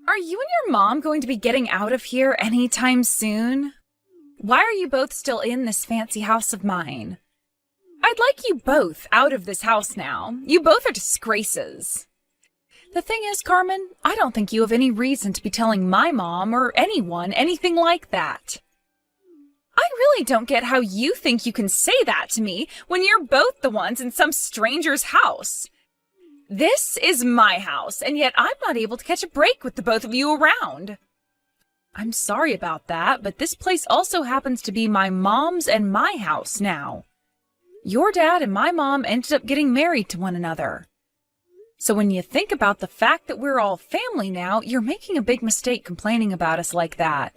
Are you and your mom going to be getting out of here anytime soon? Why are you both still in this fancy house of mine? I'd like you both out of this house now. You both are disgraces. The thing is, Carmen, I don't think you have any reason to be telling my mom or anyone anything like that. I really don't get how you think you can say that to me when you're both the ones in some stranger's house. This is my house, and yet I'm not able to catch a break with the both of you around. I'm sorry about that, but this place also happens to be my mom's and my house now. Your dad and my mom ended up getting married to one another. So when you think about the fact that we're all family now, you're making a big mistake complaining about us like that.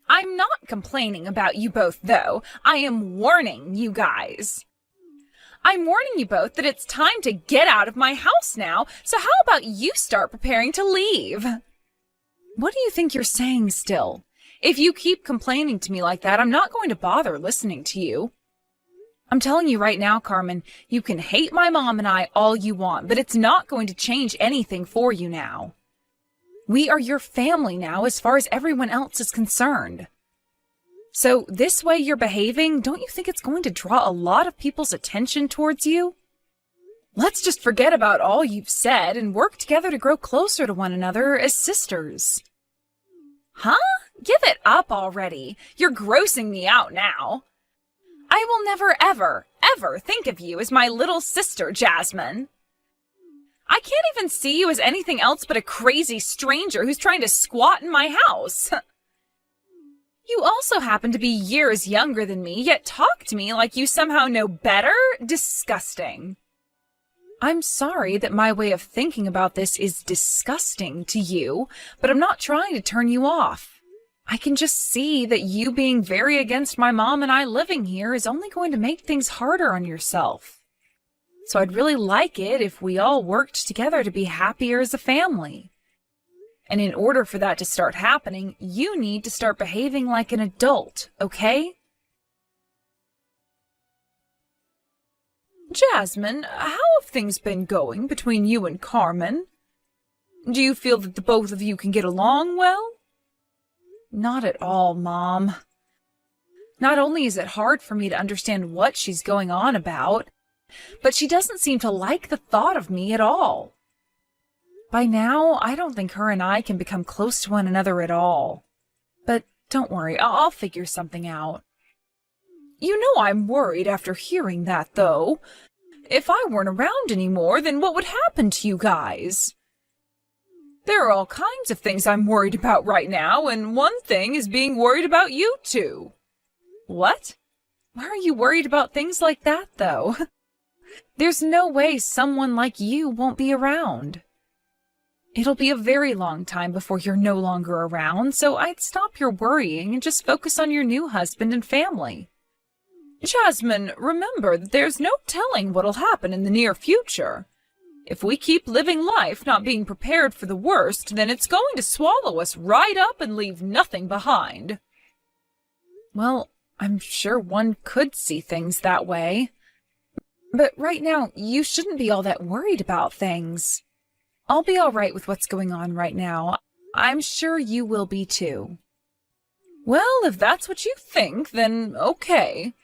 I'm not complaining about you both, though. I am warning you guys. I'm warning you both that it's time to get out of my house now, so how about you start preparing to leave? What do you think you're saying still? If you keep complaining to me like that, I'm not going to bother listening to you. I'm telling you right now, Carmen, you can hate my mom and I all you want, but it's not going to change anything for you now. We are your family now as far as everyone else is concerned. So this way you're behaving, don't you think it's going to draw a lot of people's attention towards you? Let's just forget about all you've said and work together to grow closer to one another as sisters. Huh? Give it up already. You're grossing me out now. I will never, ever, ever think of you as my little sister, Jasmine. I can't even see you as anything else but a crazy stranger who's trying to squat in my house. You also happen to be years younger than me, yet talk to me like you somehow know better? Disgusting. I'm sorry that my way of thinking about this is disgusting to you, but I'm not trying to turn you off. I can just see that you being very against my mom and I living here is only going to make things harder on yourself. So I'd really like it if we all worked together to be happier as a family. And in order for that to start happening, you need to start behaving like an adult, okay? Jasmine, how have things been going between you and Carmen? Do you feel that the both of you can get along well? Not at all, Mom. Not only is it hard for me to understand what she's going on about, but she doesn't seem to like the thought of me at all. By now, I don't think her and I can become close to one another at all. But don't worry, I'll figure something out. You know I'm worried after hearing that, though. If I weren't around anymore, then what would happen to you guys? There are all kinds of things I'm worried about right now, and one thing is being worried about you two. What? Why are you worried about things like that, though? There's no way someone like you won't be around. It'll be a very long time before you're no longer around, so I'd stop your worrying and just focus on your new husband and family. Jasmine, remember that there's no telling what'll happen in the near future. If we keep living life not being prepared for the worst, then it's going to swallow us right up and leave nothing behind. Well, I'm sure one could see things that way. But right now, you shouldn't be all that worried about things. I'll be all right with what's going on right now. I'm sure you will be too. Well, if that's what you think, then okay.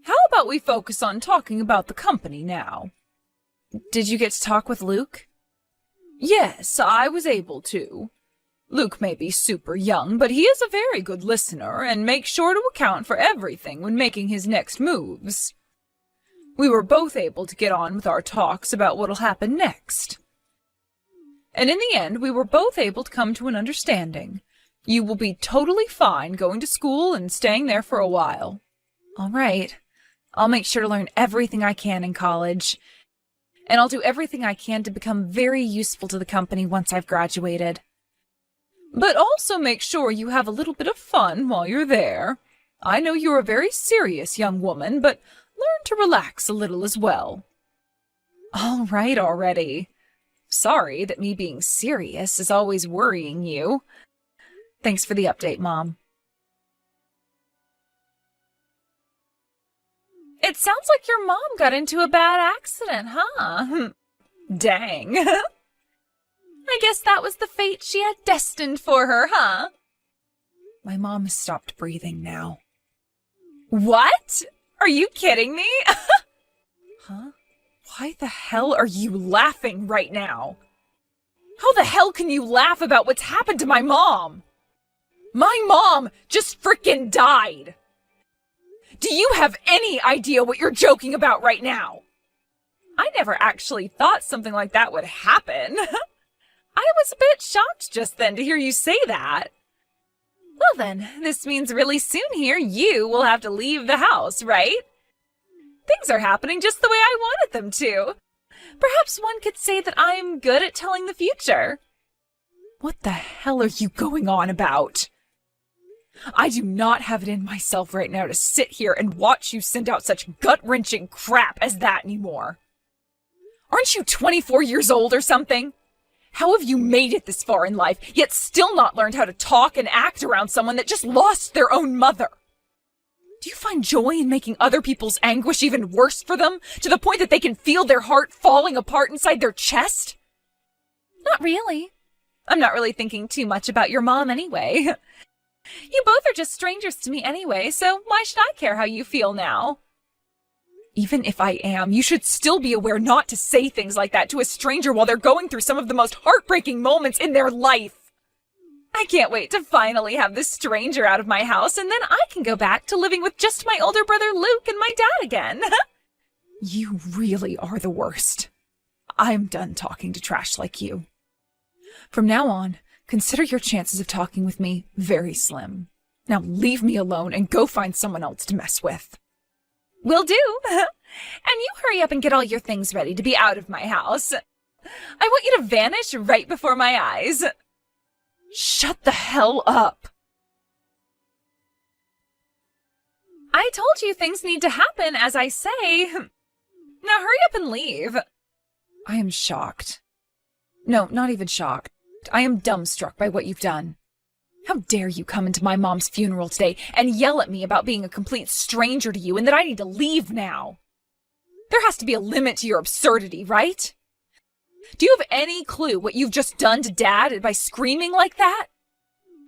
How about we focus on talking about the company now? Did you get to talk with Luke? Yes, I was able to. Luke may be super young, but he is a very good listener and makes sure to account for everything when making his next moves. We were both able to get on with our talks about what'll happen next. And in the end, we were both able to come to an understanding. You will be totally fine going to school and staying there for a while. All right. I'll make sure to learn everything I can in college. And I'll do everything I can to become very useful to the company once I've graduated. But also make sure you have a little bit of fun while you're there. I know you're a very serious young woman, but learn to relax a little as well. All right already. Sorry that me being serious is always worrying you. Thanks for the update, Mom. It sounds like your mom got into a bad accident, huh? Dang. I guess that was the fate she had destined for her, huh? My mom has stopped breathing now. What? Are you kidding me? Huh? Why the hell are you laughing right now? How the hell can you laugh about what's happened to my mom? My mom just frickin' died. Do you have any idea what you're joking about right now? I never actually thought something like that would happen. I was a bit shocked just then to hear you say that. Well then, this means really soon here you will have to leave the house, right? Things are happening just the way I wanted them to. Perhaps one could say that I'm good at telling the future. What the hell are you going on about? I do not have it in myself right now to sit here and watch you send out such gut-wrenching crap as that anymore. Aren't you 24 years old or something? How have you made it this far in life, yet still not learned how to talk and act around someone that just lost their own mother? Do you find joy in making other people's anguish even worse for them, to the point that they can feel their heart falling apart inside their chest? Not really. I'm not really thinking too much about your mom anyway. You both are just strangers to me anyway, so why should I care how you feel now? Even if I am, you should still be aware not to say things like that to a stranger while they're going through some of the most heartbreaking moments in their life. I can't wait to finally have this stranger out of my house, and then I can go back to living with just my older brother Luke and my dad again. You really are the worst. I'm done talking to trash like you. From now on, consider your chances of talking with me very slim. Now leave me alone and go find someone else to mess with. Will do. And you hurry up and get all your things ready to be out of my house. I want you to vanish right before my eyes. Shut the hell up. I told you things need to happen as I say. Now hurry up and leave. I am shocked. No, not even shocked. I am dumbstruck by what you've done. How dare you come into my mom's funeral today and yell at me about being a complete stranger to you and that I need to leave now? There has to be a limit to your absurdity, right? Do you have any clue what you've just done to Dad by screaming like that?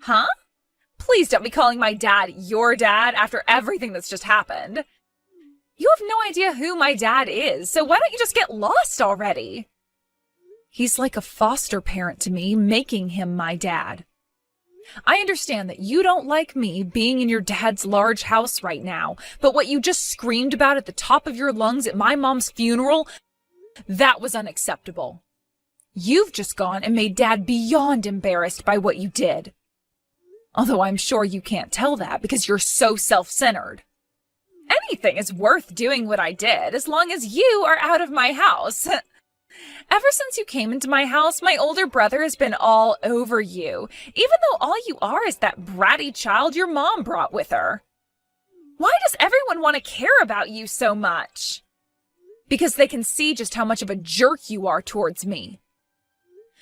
Huh? Please don't be calling my dad your dad after everything that's just happened. You have no idea who my dad is, so why don't you just get lost already? He's like a foster parent to me, making him my dad. I understand that you don't like me being in your dad's large house right now, but what you just screamed about at the top of your lungs at my mom's funeral, that was unacceptable. You've just gone and made Dad beyond embarrassed by what you did. Although I'm sure you can't tell that because you're so self-centered. Anything is worth doing what I did as long as you are out of my house. Ever since you came into my house, my older brother has been all over you, even though all you are is that bratty child your mom brought with her. Why does everyone want to care about you so much? Because they can see just how much of a jerk you are towards me.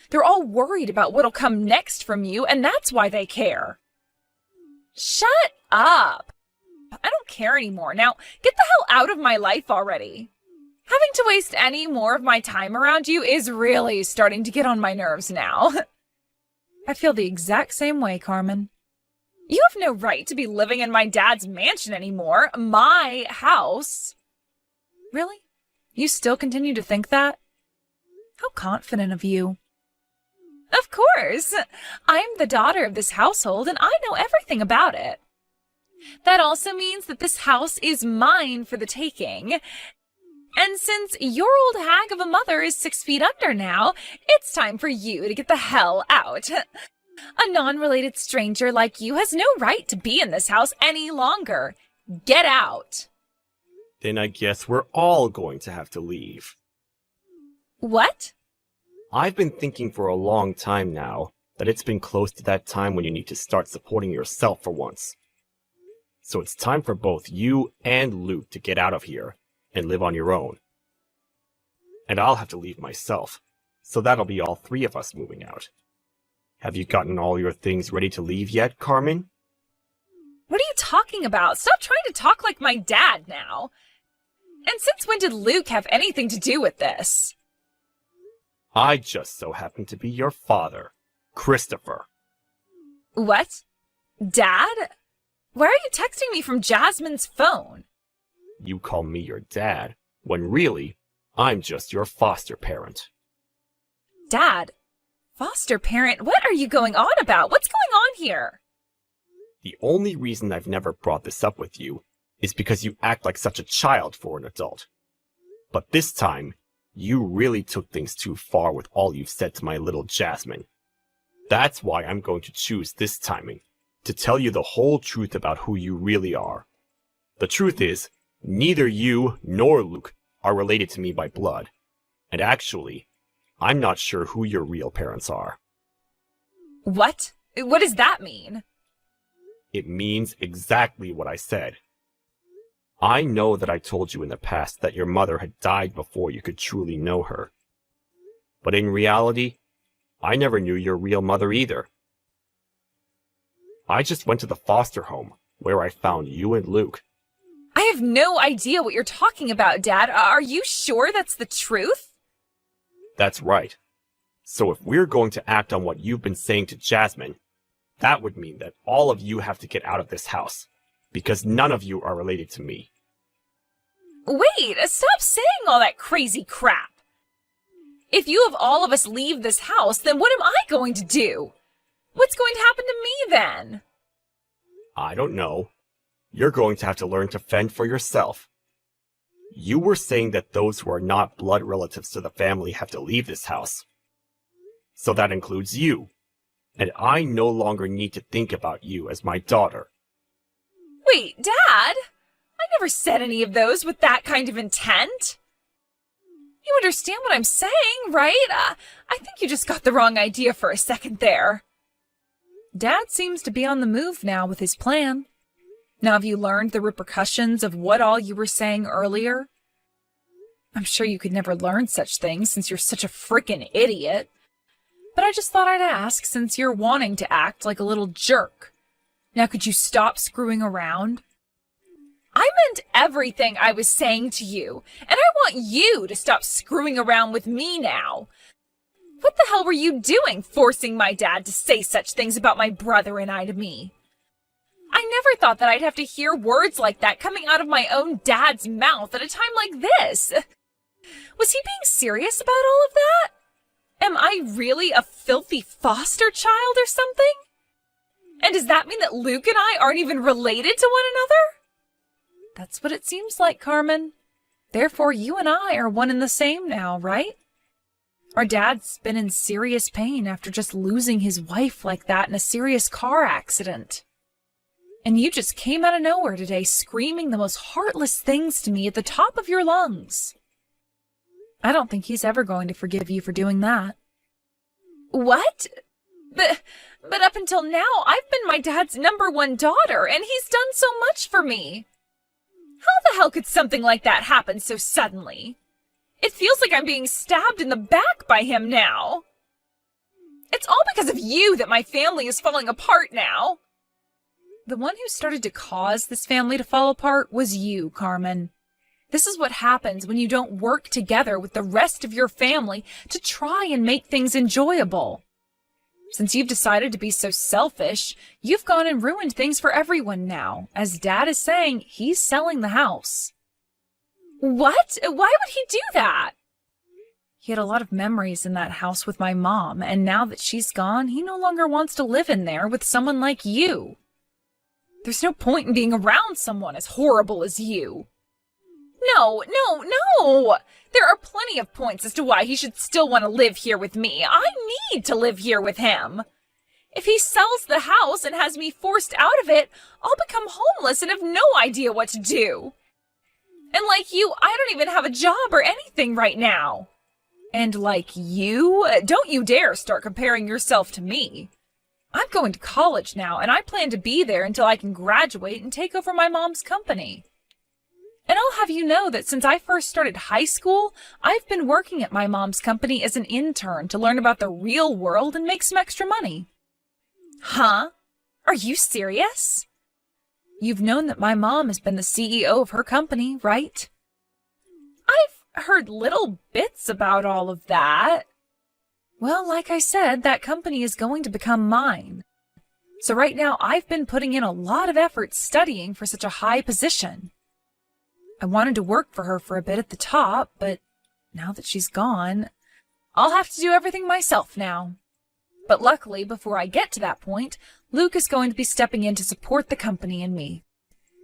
They're all worried about what'll come next from you, and that's why they care. Shut up. I don't care anymore. Now, get the hell out of my life already. Having to waste any more of my time around you is really starting to get on my nerves now. I feel the exact same way, Carmen. You have no right to be living in my dad's mansion anymore. My house. Really? You still continue to think that? How confident of you. Of course. I'm the daughter of this household, and I know everything about it. That also means that this house is mine for the taking. And since your old hag of a mother is 6 feet under now, it's time for you to get the hell out. A non-related stranger like you has no right to be in this house any longer. Get out. Then I guess we're all going to have to leave. What? I've been thinking for a long time now that it's been close to that time when you need to start supporting yourself for once. So it's time for both you and Luke to get out of here and live on your own. And I'll have to leave myself, so that'll be all 3 of us moving out. Have you gotten all your things ready to leave yet, Carmen? What are you talking about? Stop trying to talk like my dad now. And since when did Luke have anything to do with this? I just so happen to be your father, Christopher. What? Dad? Why are you texting me from Jasmine's phone? You call me your dad, when really, I'm just your foster parent. Dad? Foster parent? What are you going on about? What's going on here? The only reason I've never brought this up with you is because you act like such a child for an adult. But this time, you really took things too far with all you've said to my little Jasmine. That's why I'm going to choose this timing, to tell you the whole truth about who you really are. The truth is, neither you nor Luke are related to me by blood. And actually, I'm not sure who your real parents are. What? What does that mean? It means exactly what I said. I know that I told you in the past that your mother had died before you could truly know her. But in reality, I never knew your real mother either. I just went to the foster home, where I found you and Luke. I have no idea what you're talking about, Dad. Are you sure that's the truth? That's right. So if we're going to act on what you've been saying to Jasmine, that would mean that all of you have to get out of this house, because none of you are related to me. Wait, stop saying all that crazy crap. If you have all of us leave this house, then what am I going to do? What's going to happen to me then? I don't know. You're going to have to learn to fend for yourself. You were saying that those who are not blood relatives to the family have to leave this house. So that includes you. And I no longer need to think about you as my daughter. Wait, Dad? I never said any of those with that kind of intent. You understand what I'm saying, right? I think you just got the wrong idea for a second there. Dad seems to be on the move now with his plan. Now have you learned the repercussions of what all you were saying earlier? I'm sure you could never learn such things since you're such a frickin' idiot. But I just thought I'd ask since you're wanting to act like a little jerk. Now could you stop screwing around? I meant everything I was saying to you, and I want you to stop screwing around with me now. What the hell were you doing, forcing my dad to say such things about my brother and I to me? I never thought that I'd have to hear words like that coming out of my own dad's mouth at a time like this. Was he being serious about all of that? Am I really a filthy foster child or something? And does that mean that Luke and I aren't even related to one another? That's what it seems like, Carmen. Therefore, you and I are one and the same now, right? Our dad's been in serious pain after just losing his wife like that in a serious car accident. And you just came out of nowhere today screaming the most heartless things to me at the top of your lungs. I don't think he's ever going to forgive you for doing that. What? But up until now, I've been my dad's #1 daughter, and he's done so much for me. How the hell could something like that happen so suddenly? It feels like I'm being stabbed in the back by him now. It's all because of you that my family is falling apart now. The one who started to cause this family to fall apart was you, Carmen. This is what happens when you don't work together with the rest of your family to try and make things enjoyable. Since you've decided to be so selfish, you've gone and ruined things for everyone now. As Dad is saying, he's selling the house. What? Why would he do that? He had a lot of memories in that house with my mom, and now that she's gone, he no longer wants to live in there with someone like you. There's no point in being around someone as horrible as you. No. There are plenty of points as to why he should still want to live here with me. I need to live here with him. If he sells the house and has me forced out of it, I'll become homeless and have no idea what to do. And like you, I don't even have a job or anything right now. And like you, don't you dare start comparing yourself to me. I'm going to college now, and I plan to be there until I can graduate and take over my mom's company. And I'll have you know that since I first started high school, I've been working at my mom's company as an intern to learn about the real world and make some extra money. Huh? Are you serious? You've known that my mom has been the CEO of her company, right? I've heard little bits about all of that. Well, like I said, that company is going to become mine. So right now, I've been putting in a lot of effort studying for such a high position. I wanted to work for her for a bit at the top, but now that she's gone, I'll have to do everything myself now. But luckily, before I get to that point, Luke is going to be stepping in to support the company and me.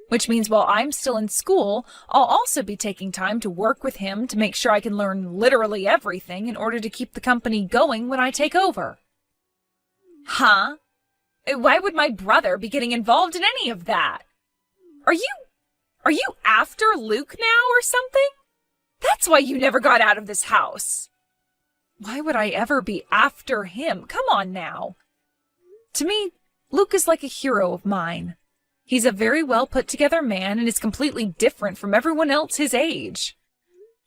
Which means while I'm still in school, I'll also be taking time to work with him to make sure I can learn literally everything in order to keep the company going when I take over. Huh? Why would my brother be getting involved in any of that? Are you after Luke now or something? That's why you never got out of this house. Why would I ever be after him? Come on now. To me, Luke is like a hero of mine. He's a very well put together man and is completely different from everyone else his age.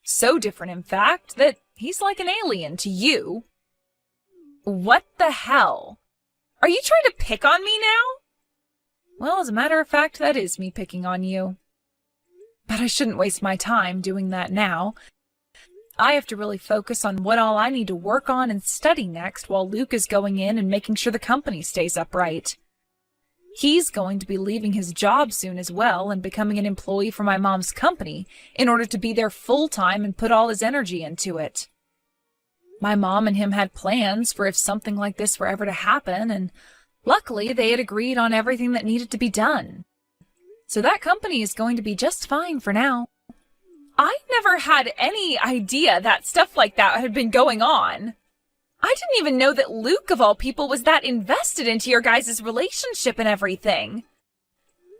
So different, in fact, that he's like an alien to you. What the hell? Are you trying to pick on me now? Well, as a matter of fact, that is me picking on you. But I shouldn't waste my time doing that now. I have to really focus on what all I need to work on and study next while Luke is going in and making sure the company stays upright. He's going to be leaving his job soon as well and becoming an employee for my mom's company in order to be there full-time and put all his energy into it. My mom and him had plans for if something like this were ever to happen, and luckily they had agreed on everything that needed to be done. So that company is going to be just fine for now. I never had any idea that stuff like that had been going on. I didn't even know that Luke, of all people, was that invested into your guys' relationship and everything.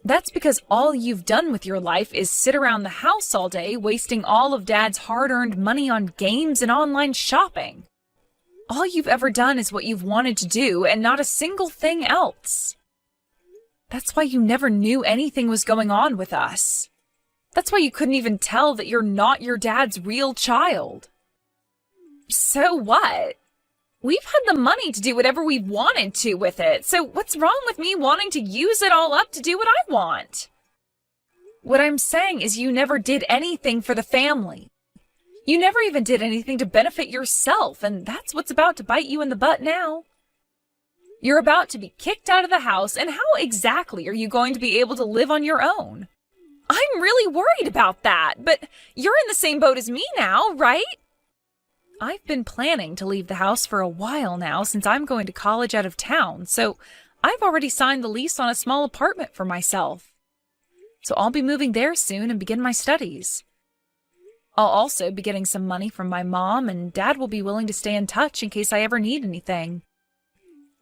That's because all you've done with your life is sit around the house all day, wasting all of Dad's hard-earned money on games and online shopping. All you've ever done is what you've wanted to do, and not a single thing else. That's why you never knew anything was going on with us. That's why you couldn't even tell that you're not your dad's real child. So what? We've had the money to do whatever we wanted to with it, so what's wrong with me wanting to use it all up to do what I want? What I'm saying is you never did anything for the family. You never even did anything to benefit yourself, and that's what's about to bite you in the butt now. You're about to be kicked out of the house, and how exactly are you going to be able to live on your own? I'm really worried about that, but you're in the same boat as me now, right? I've been planning to leave the house for a while now since I'm going to college out of town, so I've already signed the lease on a small apartment for myself. So I'll be moving there soon and begin my studies. I'll also be getting some money from my mom, and Dad will be willing to stay in touch in case I ever need anything.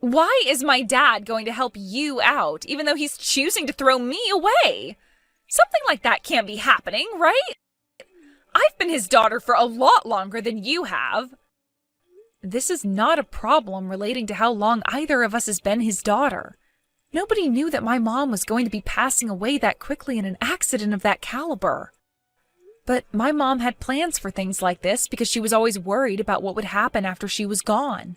Why is my dad going to help you out, even though he's choosing to throw me away? Something like that can't be happening, right? I've been his daughter for a lot longer than you have. This is not a problem relating to how long either of us has been his daughter. Nobody knew that my mom was going to be passing away that quickly in an accident of that caliber. But my mom had plans for things like this because she was always worried about what would happen after she was gone.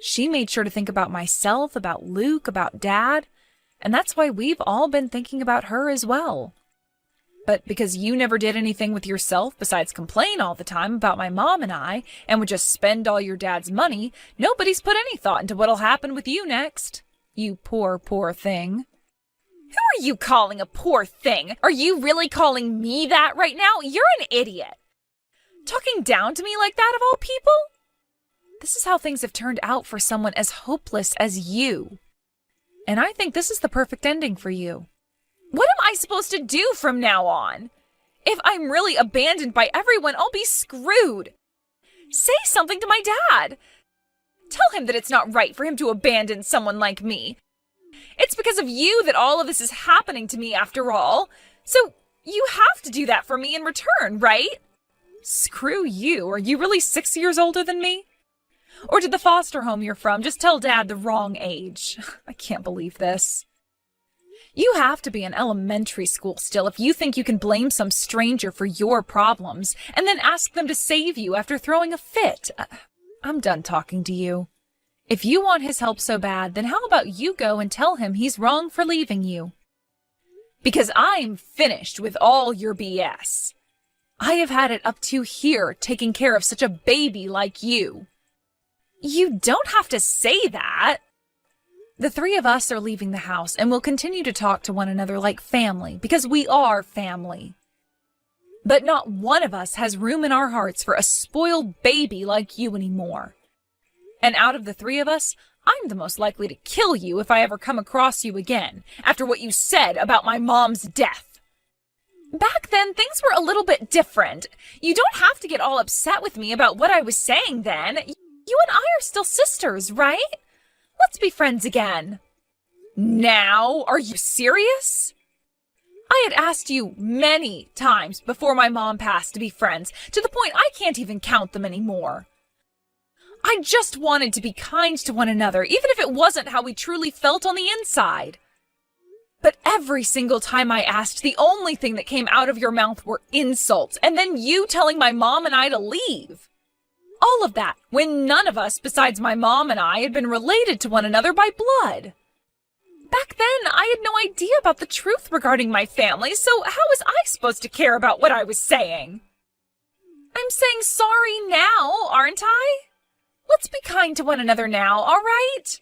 She made sure to think about myself, about Luke, about Dad, and that's why we've all been thinking about her as well. But because you never did anything with yourself besides complain all the time about my mom and I, and would just spend all your dad's money, nobody's put any thought into what'll happen with you next. You poor, poor thing. Who are you calling a poor thing? Are you really calling me that right now? You're an idiot. Talking down to me like that of all people? This is how things have turned out for someone as hopeless as you. And I think this is the perfect ending for you. What am I supposed to do from now on? If I'm really abandoned by everyone, I'll be screwed. Say something to my dad. Tell him that it's not right for him to abandon someone like me. It's because of you that all of this is happening to me after all. So you have to do that for me in return, right? Screw you. Are you really 6 years older than me? Or did the foster home you're from just tell Dad the wrong age? I can't believe this. You have to be in elementary school still if you think you can blame some stranger for your problems and then ask them to save you after throwing a fit. I'm done talking to you. If you want his help so bad, then how about you go and tell him he's wrong for leaving you? Because I'm finished with all your BS. I have had it up to here taking care of such a baby like you. You don't have to say that. The three of us are leaving the house, and we'll continue to talk to one another like family, because we are family. But not one of us has room in our hearts for a spoiled baby like you anymore. And out of the three of us, I'm the most likely to kill you if I ever come across you again, after what you said about my mom's death. Back then, things were a little bit different. You don't have to get all upset with me about what I was saying then. You and I are still sisters, right? Let's be friends again. Now? Are you serious? I had asked you many times before my mom passed to be friends, to the point I can't even count them anymore. I just wanted to be kind to one another, even if it wasn't how we truly felt on the inside. But every single time I asked, the only thing that came out of your mouth were insults, and then you telling my mom and I to leave. All of that, when none of us besides my mom and I had been related to one another by blood. Back then, I had no idea about the truth regarding my family, so how was I supposed to care about what I was saying? I'm saying sorry now, aren't I? Let's be kind to one another now, all right?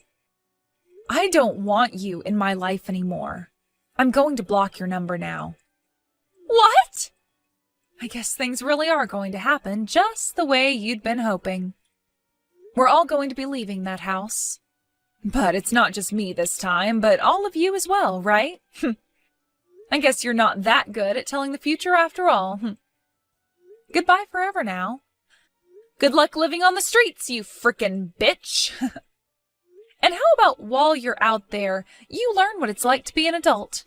I don't want you in my life anymore. I'm going to block your number now. What? I guess things really are going to happen just the way you'd been hoping. We're all going to be leaving that house. But it's not just me this time, but all of you as well, right? I guess you're not that good at telling the future after all. Goodbye forever now. Good luck living on the streets, you frickin' bitch. And how about while you're out there, you learn what it's like to be an adult?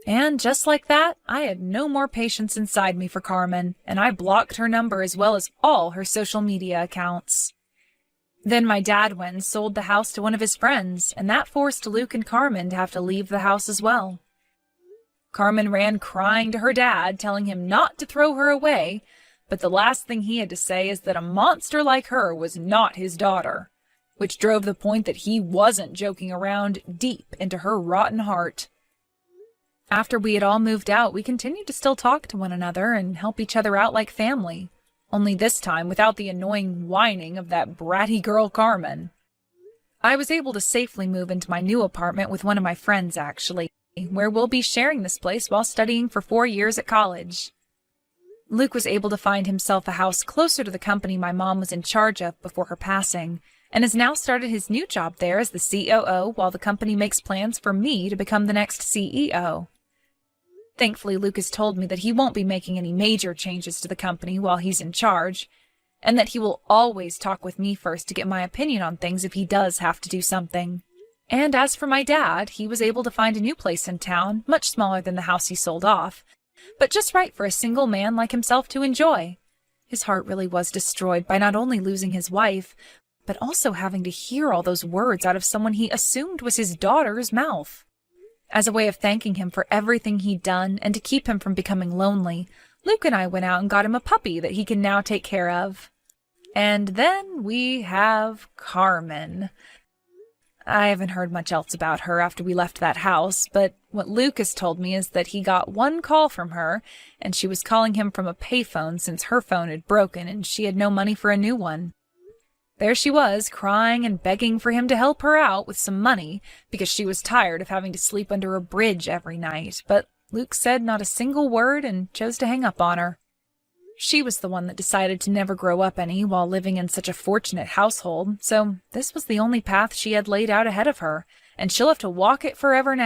And just like that, I had no more patience inside me for Carmen, and I blocked her number as well as all her social media accounts. Then my dad went and sold the house to one of his friends, and that forced Luke and Carmen to have to leave the house as well. Carmen ran crying to her dad, telling him not to throw her away, but the last thing he had to say is that a monster like her was not his daughter, which drove the point that he wasn't joking around deep into her rotten heart. After we had all moved out, we continued to still talk to one another and help each other out like family, only this time without the annoying whining of that bratty girl Carmen. I was able to safely move into my new apartment with one of my friends, actually, where we'll be sharing this place while studying for 4 years at college. Luke was able to find himself a house closer to the company my mom was in charge of before her passing, and has now started his new job there as the COO while the company makes plans for me to become the next CEO. Thankfully, Luke has told me that he won't be making any major changes to the company while he's in charge, and that he will always talk with me first to get my opinion on things if he does have to do something. And as for my dad, he was able to find a new place in town, much smaller than the house he sold off, but just right for a single man like himself to enjoy. His heart really was destroyed by not only losing his wife, but also having to hear all those words out of someone he assumed was his daughter's mouth. As a way of thanking him for everything he'd done and to keep him from becoming lonely, Luke and I went out and got him a puppy that he can now take care of. And then we have Carmen. I haven't heard much else about her after we left that house, but what Luke has told me is that he got one call from her, and she was calling him from a payphone since her phone had broken and she had no money for a new one. There she was, crying and begging for him to help her out with some money, because she was tired of having to sleep under a bridge every night, but Luke said not a single word and chose to hang up on her. She was the one that decided to never grow up any while living in such a fortunate household, so this was the only path she had laid out ahead of her, and she'll have to walk it forever now.